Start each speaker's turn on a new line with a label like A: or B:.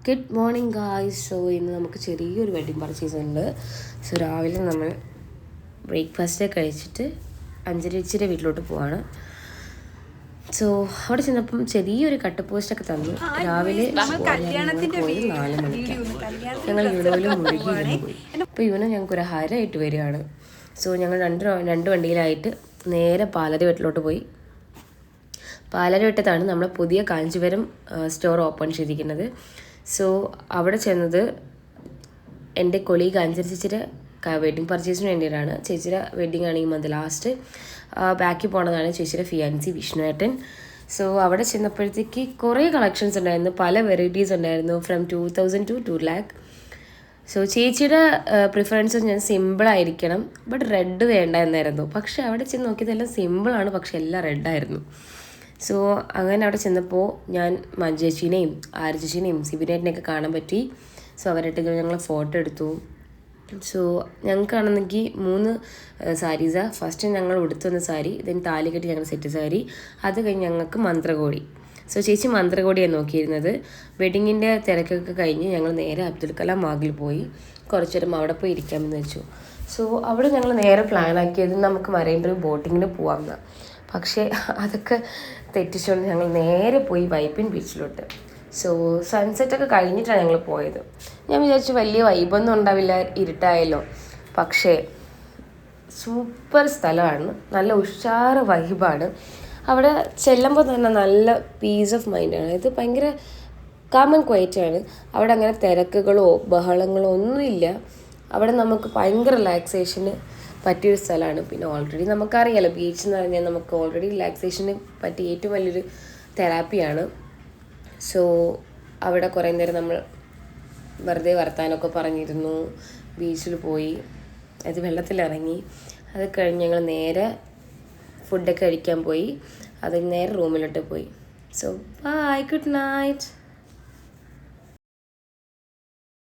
A: Good morning guys. So ഇന്ന് നമുക്ക് ചെറിയൊരു വെഡിങ് പർച്ചേസ് ഉണ്ട്. സോ രാവിലെ നമ്മൾ ബ്രേക്ക്ഫാസ്റ്റ് കഴിച്ചിട്ട് അഞ്ചരച്ചിയുടെ വീട്ടിലോട്ട് പോവാണ്. സോ അവിടെ ചെന്നപ്പം ചെറിയൊരു കട്ട് പോസ്റ്റൊക്കെ തന്നു. രാവിലെ പോയി 4 മണിക്ക് ഞങ്ങൾ യുനോയിൽ മുഴുകി പോയി. ഇപ്പോൾ യുനോ ഞങ്ങൾക്കൊരു ഹരമായിട്ട് വരികയാണ്. സോ ഞങ്ങൾ രണ്ട് വണ്ടിയിലായിട്ട് നേരെ പാലരി വീട്ടിലോട്ട് പോയി. പാലരവട്ടത്താണ് നമ്മൾ പുതിയ കാഞ്ചീപുരം സ്റ്റോർ ഓപ്പൺ ചെയ്തിരിക്കുന്നത്. സോ അവിടെ ചെന്നത് എൻ്റെ കൊളീഗ് അഞ്ജലി ചേച്ചിയുടെ വെഡ്ഡിങ് പർച്ചേസിന് വേണ്ടിയിട്ടാണ്. ചേച്ചിയുടെ വെഡ്ഡിങ് ആണ് ഈ മന്ത് ലാസ്റ്റ്. ബാക്കി പോണതാണ് ചേച്ചിയുടെ ഫിയാൻസി വിഷ്ണുവേട്ടൻ. സോ അവിടെ ചെന്നപ്പോഴത്തേക്ക് കുറേ കളക്ഷൻസ് ഉണ്ടായിരുന്നു, പല വെറൈറ്റീസ് ഉണ്ടായിരുന്നു, ഫ്രം 2000 to 2 lakh. സോ ചേച്ചിയുടെ പ്രിഫറൻസ് ഞാൻ സിമ്പിളായിരിക്കണം, ബട്ട് റെഡ് വേണ്ട എന്നായിരുന്നു. പക്ഷേ അവിടെ ചെന്ന് നോക്കിയതെല്ലാം സിമ്പിളാണ്, പക്ഷെ എല്ലാം റെഡായിരുന്നു. സോ അങ്ങനെ അവിടെ ചെന്നപ്പോൾ ഞാൻ മഞ്ജേച്ചിനെയും ആരച്ചേച്ചിനെയും സിബിനേറ്റിനെയൊക്കെ കാണാൻ പറ്റി. സോ അവരായിട്ട് ഞങ്ങൾ ഫോട്ടോ എടുത്തു. സോ ഞങ്ങൾക്കാണെന്നെങ്കിൽ 3 സാരീസാണ്. ഫസ്റ്റ് ഞങ്ങൾ ഉടുത്തുവന്ന സാരി, ദെൻ താലികെട്ടി ഞങ്ങൾ സെറ്റ് സാരി, അത് കഴിഞ്ഞ് ഞങ്ങൾക്ക് മന്ത്രകോടി. സോ ചേച്ചി മന്ത്രകോടിയാണ് നോക്കിയിരുന്നത്. വെഡിങ്ങിൻ്റെ തിരക്കൊക്കെ കഴിഞ്ഞ് ഞങ്ങൾ നേരെ അബ്ദുൽ കലാം മാഗിൽ പോയി കുറച്ചു നേരം അവിടെ പോയി ഇരിക്കാമെന്ന് വെച്ചു. സോ അവിടെ ഞങ്ങൾ നേരെ പ്ലാനാക്കിയത് നമുക്ക് മറൈൻ ഡ്രൈവ് ബോട്ടിങ്ങിന് പോകാമെന്നാണ്. പക്ഷേ അതൊക്കെ തെറ്റിച്ചുകൊണ്ട് ഞങ്ങൾ നേരെ പോയി വൈപ്പിൻ ബീച്ചിലോട്ട്. സോ സൺസെറ്റൊക്കെ കഴിഞ്ഞിട്ടാണ് ഞങ്ങൾ പോയത്. ഞാൻ വിചാരിച്ചു വലിയ വൈബൊന്നും ഉണ്ടാവില്ല, ഇരുട്ടായല്ലോ. പക്ഷേ സൂപ്പർ സ്ഥലമാണ്, നല്ല ഉഷാറ് വൈബാണ്. അവിടെ ചെല്ലുമ്പോൾ തന്നെ നല്ല പീസ് ഓഫ് മൈൻഡാണ്. ഇത് ഭയങ്കര കാം ആൻഡ് ക്വയറ്റാണ്. അവിടെ അങ്ങനെ തിരക്കുകളോ ബഹളങ്ങളോ ഒന്നുമില്ല. അവിടെ നമുക്ക് ഭയങ്കര റിലാക്സേഷന് പറ്റിയൊരു സ്ഥലമാണ്. പിന്നെ ഓൾറെഡി നമുക്കറിയാലോ, ബീച്ച് എന്ന് പറഞ്ഞാൽ നമുക്ക് ഓൾറെഡി റിലാക്സേഷന് പറ്റിയ ഏറ്റവും വലിയൊരു തെറാപ്പിയാണ്. സോ അവിടെ കുറേ നേരം നമ്മൾ വെറുതെ വർത്താനമൊക്കെ പറഞ്ഞിരുന്നു, ബീച്ചിൽ പോയി, അത് വെള്ളത്തിലിറങ്ങി. അത് കഴിഞ്ഞ് ഞങ്ങൾ നേരെ ഫുഡൊക്കെ കഴിക്കാൻ പോയി, അത് നേരെ റൂമിലോട്ട് പോയി. So bye, good night.